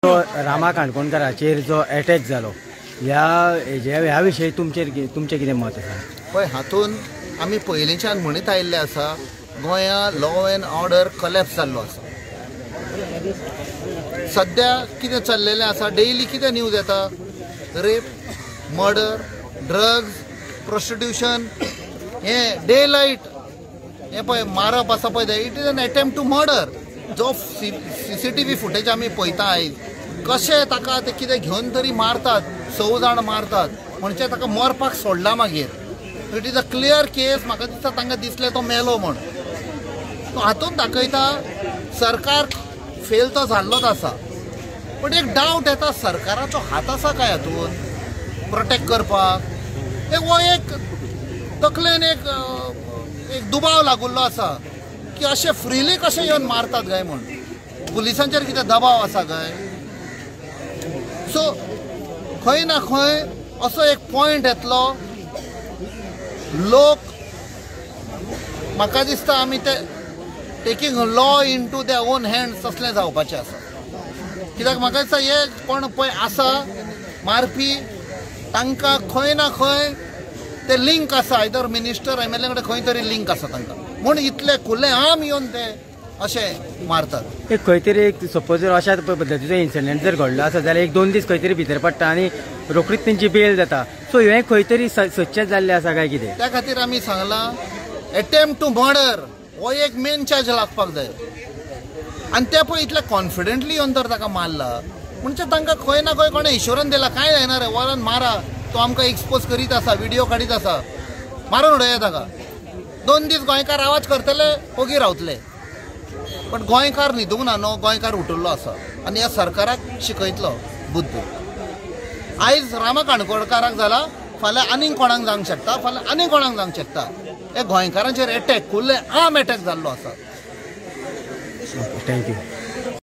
तो रामा काणकोणकाराचेर जो अटॅक जालो ह्या विशयी तुमचें कितें मत आसा? पळय, हातून आमी पयलींच्यान म्हणीत आयिल्ले आसा गोंया लॉ एंड ऑर्डर कलॅप्स जाल्लो आसा. सद्या कितें चल्लेलें आसा, डेली कितें न्यूज येता, रेप, मर्डर, ड्रग्स, प्रोस्टिट्यूशन, हें डे लायट, हें पळय मारप आसा पळय तें, it is an attempt to murder. जो CCTV फुटेज आमी पळयता आयज, कशें ताका ते कितें घेवन तरी मारतात, 6 जाण मारतात म्हणजे ताका मरपाक सोडला मागीर. It is a clear case. म्हाका दिसता तांकां दिसलें तो मेलो म्हण. हातून दाखयता सरकार फेल तो जाल्लोच आसा. पण एक डावट येता, सरकाराचो हात आसा काय हातून प्रोटेक्ट करपाक? वो एक तकलेन एक दुबाव लागुल्लो आसा की अशें फ्रीली कशें येवन मारतात काय म्हण. पुलिसांचेर कितें दबाव आसा काय? सो खंय ना खंय असो एक पॉयंट येतलो. लोक म्हाका दिसता आमी ते taking law into their own hands तसलें जावपाचें आसा. कित्याक म्हाका दिसता हे कोण पळय आसा मारपी, तांकां खंय ना खंय ते लिंक आसा, आयदर मिनिस्टर MLA कडेन खंय तरी लिंक आसा तांकां, म्हूण इतले खुले आम येवन ते अशें मारतात. एक खंय तरी एक सपोज जर अशा पद्दतीचो इन्सिडेंट जर घडलो आसा जाल्यार 1-2 दीस खंय तरी भितर पडटा आनी रोखडीच तेंची बेल जाता. सो हें खंय तरी सच्चेच जाल्लें आसा काय कितें? त्या खातीर आमी सांगलां अटेम्प्ट टू मर्डर हो एक मेन चार्ज लागपाक जाय. आनी ते पळय इतले कॉन्फिडेंटली येवन तर ताका मारला म्हणजे तांकां खंय ना खंय कोणें इश्योरन्स दिला काय जायना रे, वरान मारा, तो आमकां एक्सपोज करीत आसा, व्हिडिओ काडीत आसा, मारून उडया ताका. 2 दीस गोंयकार आवाज करतले, ओगी रावतले. पण गोंयकार न्हिदूंक ना न्हू, गोंयकार उठिल्लो आसा आनी ह्या सरकाराक शिकयतलो बुद्ध. आयज रामा काणकोणकाराक जाला, फाल्यां आनीक कोणाक जावंक शकता, फाल्यां आनीक कोणाक जावंक शकता. हे गोंयकारांचेर अटॅक खुल्ले आम अटॅक जाल्लो आसा. थँक्यू.